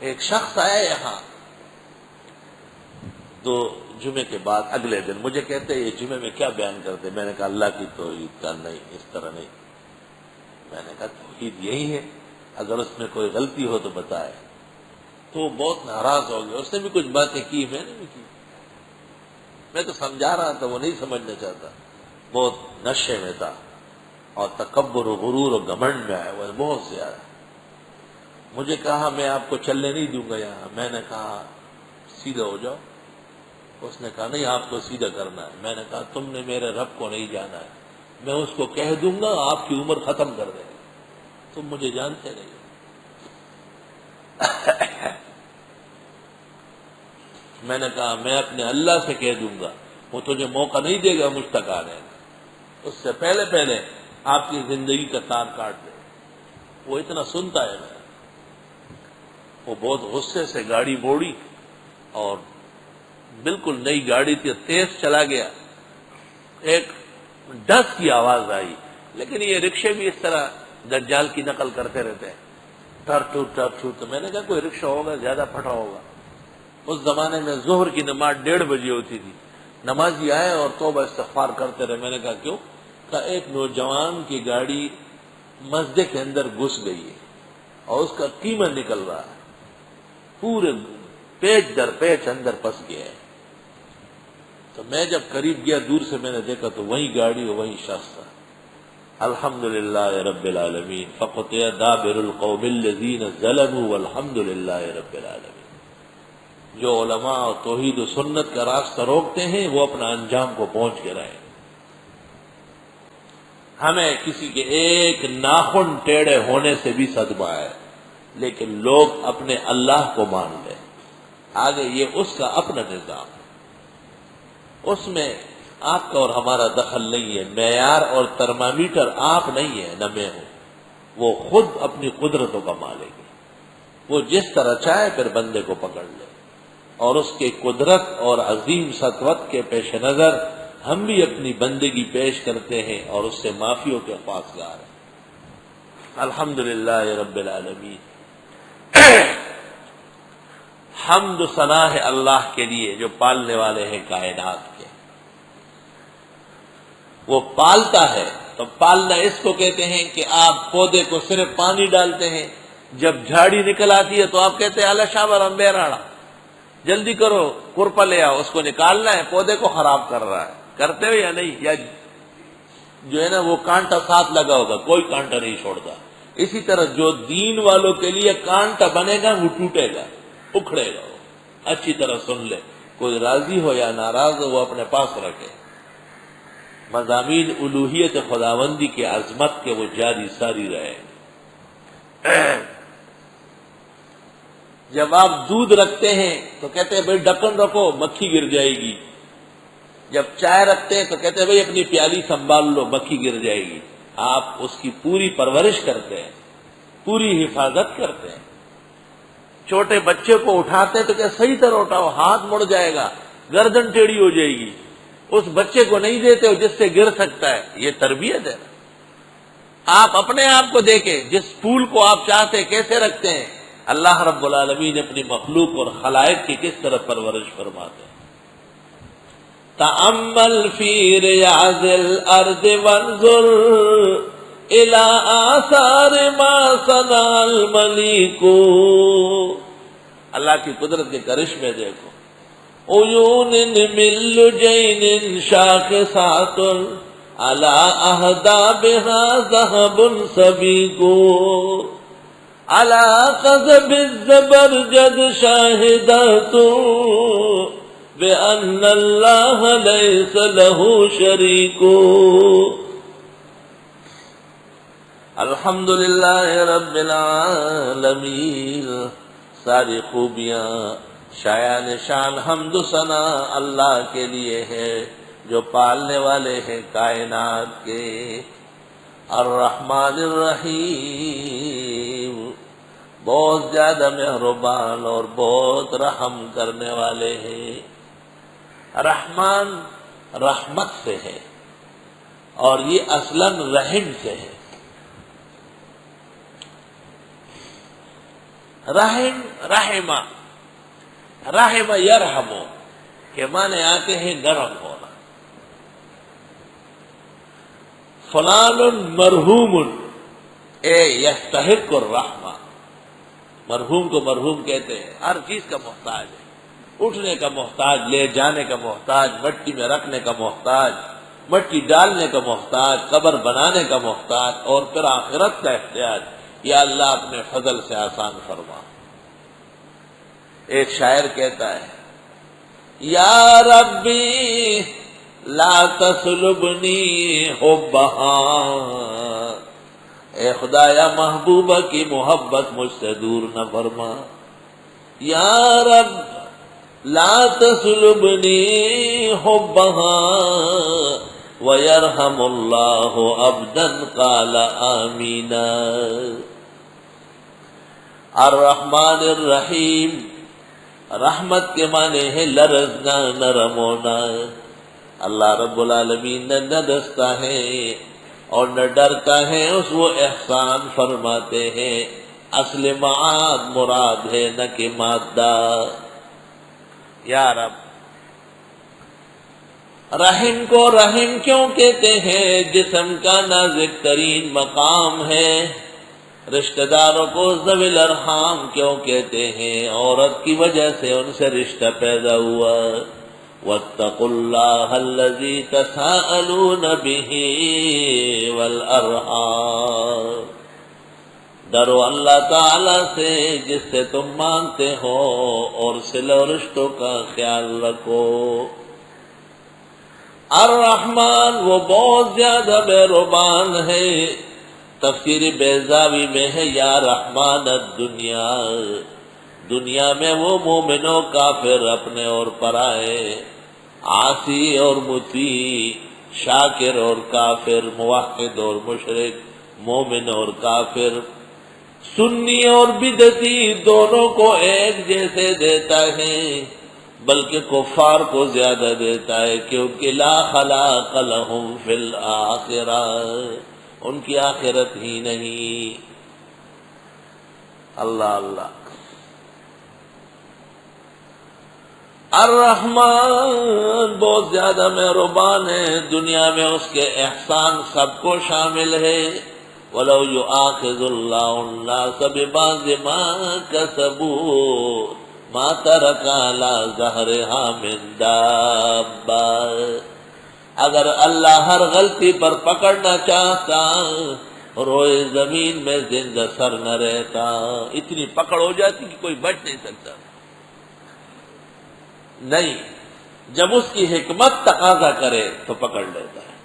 ایک شخص آیا یہاں تو جمعے کے بعد اگلے دن مجھے کہتے یہ جمعے میں کیا بیان کرتے؟ میں نے کہا اللہ کی توحید کا، نہیں اس طرح نہیں۔ میں نے کہا توحید یہی ہے، اگر اس میں کوئی غلطی ہو تو بتائے۔ تو وہ بہت ناراض ہو گیا، اس نے بھی کچھ باتیں کی، میں نے بھی کی۔ میں تو سمجھا رہا تھا، وہ نہیں سمجھنا چاہتا، بہت نشے میں تھا اور تکبر و غرور و گھمنڈ میں آیا ہوا ہے بہت زیادہ۔ مجھے کہا میں آپ کو چلنے نہیں دوں گا یہاں۔ میں نے کہا سیدھا ہو جاؤ۔ اس نے کہا نہیں آپ کو سیدھا کرنا ہے۔ میں نے کہا تم نے میرے رب کو نہیں جانا ہے، میں اس کو کہہ دوں گا آپ کی عمر ختم کر دے گا، تم مجھے جانتے نہیں۔ میں نے کہا میں اپنے اللہ سے کہہ دوں گا، وہ تجھے موقع نہیں دے گا مجھ تک آنے کا، اس سے پہلے آپ کی زندگی کا تار کاٹ دے۔ وہ اتنا سنتا ہے میرا، وہ بہت غصے سے گاڑی موڑی اور بالکل نئی گاڑی تھی، تیز چلا گیا۔ ایک ڈس کی آواز آئی، لیکن یہ رکشے بھی اس طرح دجال کی نقل کرتے رہتے ہیں، ٹر ٹور۔ تو میں نے کہا کوئی رکشہ ہوگا زیادہ پھٹا ہوگا۔ اس زمانے میں ظہر کی نماز 1:30 بجے ہوتی تھی، نمازی آئے اور توبہ استغفار کرتے رہے۔ میں نے کہا کیوں؟ کہا ایک نوجوان کی گاڑی مسجد کے اندر گھس گئی ہے اور اس کا قیمہ نکل رہا ہے، پورے پیچ در پیچ اندر پس گیا ہے۔ تو میں جب قریب گیا دور سے میں نے دیکھا تو وہی گاڑی اور وہی شخص تھا۔ الحمدللہ رب العالمین فقطع دابر القوم الذین ظلموا والحمدللہ رب العالمین۔ جو علماء اور توحید و سنت کا راستہ روکتے ہیں وہ اپنا انجام کو پہنچ کے رہے۔ ہمیں کسی کے ایک ناخن ٹیڑھے ہونے سے بھی صدمہ ہے، لیکن لوگ اپنے اللہ کو مان لیں، آگے یہ اس کا اپنا نظام ہے، اس میں آپ کا اور ہمارا دخل نہیں ہے۔ معیار اور ترمامیٹر آپ نہیں ہے نہ میں ہوں، وہ خود اپنی قدرتوں کا مالک ہے، وہ جس طرح چاہے پھر بندے کو پکڑ لے، اور اس کے قدرت اور عظیم سطوت کے پیش نظر ہم بھی اپنی بندگی پیش کرتے ہیں اور اس سے معافیوں کے خواستگار ہیں۔ الحمدللہ رب العالمین۔ حمد و ثنا ہے اللہ کے لیے جو پالنے والے ہیں کائنات کے۔ وہ پالتا ہے تو پالنا اس کو کہتے ہیں کہ آپ پودے کو صرف پانی ڈالتے ہیں، جب جھاڑی نکل آتی ہے تو آپ کہتے ہیں اللہ شابر امبیراڑا، جلدی کرو کرپا لے آؤ، اس کو نکالنا ہے، پودے کو خراب کر رہا ہے۔ کرتے ہو یا نہیں؟ یا جو ہے نا وہ کانٹا ساتھ لگا ہوگا، کوئی کانٹا نہیں چھوڑتا۔ اسی طرح جو دین والوں کے لیے کانٹا بنے گا وہ ٹوٹے گا، اکھڑے گا۔ وہ اچھی طرح سن لے، کوئی راضی ہو یا ناراض ہو وہ اپنے پاس رکھے۔ مضامین الوہیت خداوندی کی عظمت کے وہ جاری ساری رہے۔ جب آپ دودھ رکھتے ہیں تو کہتے ہیں بھائی ڈھکن رکھو مکھی گر جائے گی، جب چائے رکھتے ہیں تو کہتے ہیں بھائی اپنی پیالی سنبھال لو مکھی گر جائے گی۔ آپ اس کی پوری پرورش کرتے ہیں، پوری حفاظت کرتے ہیں۔ چھوٹے بچے کو اٹھاتے ہیں تو کہ صحیح طرح اٹھاؤ، ہاتھ مڑ جائے گا، گردن ٹیڑھی ہو جائے گی، اس بچے کو نہیں دیتے ہو جس سے گر سکتا ہے۔ یہ تربیت ہے۔ آپ اپنے آپ کو دیکھیں، جس پھول کو آپ چاہتے ہیں کیسے رکھتے ہیں، اللہ رب العالمین اپنی مخلوق اور خلائق کی کس طرح پرورش فرماتے ہیں۔ تأمل فی ریاض الارض وانظر الى آثار ما صنع الملیک۔ اللہ کی قدرت کے کرشمے دیکھو۔ عیون من لجین شاخصات علی اہدابها ذهب سبیک علی قضب الزبرجد شاہدات بأن اللہ لیس له شریک۔ الحمدللہ رب العالمین۔ ساری خوبیاں شایان شان حمد و ثنا اللہ کے لیے ہے جو پالنے والے ہیں کائنات کے۔ الرحمن الرحیم، بہت زیادہ مہربان اور بہت رحم کرنے والے ہیں۔ رحمان رحمت سے ہے اور یہ اصلاً رحم سے ہے۔ رحم رحمہ، رحم یرحمو کے معنی آتے ہیں نرم ہونا. فلان مرحوم اے یستحق الرحمہ، مرحوم کو مرحوم کہتے ہیں، ہر چیز کا محتاج ہے، اٹھنے کا محتاج، لے جانے کا محتاج، مٹی میں رکھنے کا محتاج، مٹی ڈالنے کا محتاج، قبر بنانے کا محتاج، اور پھر آخرت کا احتیاج. یا اللہ اپنے فضل سے آسان فرما. ایک شاعر کہتا ہے یا ربی لا تسلبنی حبہا، اے خدایا محبوبہ کی محبت مجھ سے دور نہ فرما. یا رب لا تسلبنی حبہا ویرحم اللہ عبدا قال آمین. الرحمن الرحیم، رحمت کے معنی ہے لرزنا، نرم ہونا. اللہ رب العالمین نہ دستا ہے اور نہ ڈرتا ہے، اس وہ احسان فرماتے ہیں. اصل معاد مراد ہے نہ کہ مادہ. یا رب، رحم کو رحم کیوں کہتے ہیں؟ جسم کا نازک ترین مقام ہے. رشتہ داروں کو ذوی الارحام کیوں کہتے ہیں؟ عورت کی وجہ سے ان سے رشتہ پیدا ہوا. واتقوا اللہ الذی تساءلون بہ والارحام، ڈرو اللہ تعالی سے جس سے تم مانگتے ہو، اور صلہ و رشتوں کا خیال رکھو. الرحمن وہ بہت زیادہ مہربان ہے. تفسیر بیضاوی میں ہے یا رحمان الدنیا، دنیا میں وہ مومن و کافر، اپنے اور پرائے، عاصی اور مطیع، شاکر اور کافر، موحد اور مشرک، مومن اور کافر، سنی اور بدعتی، دونوں کو ایک جیسے دیتا ہے، بلکہ کفار کو زیادہ دیتا ہے، کیونکہ لا خلاق لہم فی الآخرہ، ان کی آخرت ہی نہیں. اللہ اللہ. الرحمن بہت زیادہ مہربان ہے، دنیا میں اس کے احسان سب کو شامل ہے. وَلَوْ يُؤَاخِذُ اللَّهُ النَّاسَ بِبَعْضِ مَا كَسَبُوا مَا تَرَكَ عَلَىٰ ظَهْرِهَا مِن دَابَّةٍ، اگر اللہ ہر غلطی پر پکڑنا چاہتا، روئے زمین میں زندہ سر نہ رہتا. اتنی پکڑ ہو جاتی کہ کوئی بچ نہیں سکتا. نہیں، جب اس کی حکمت تقاضا کرے تو پکڑ لیتا ہے.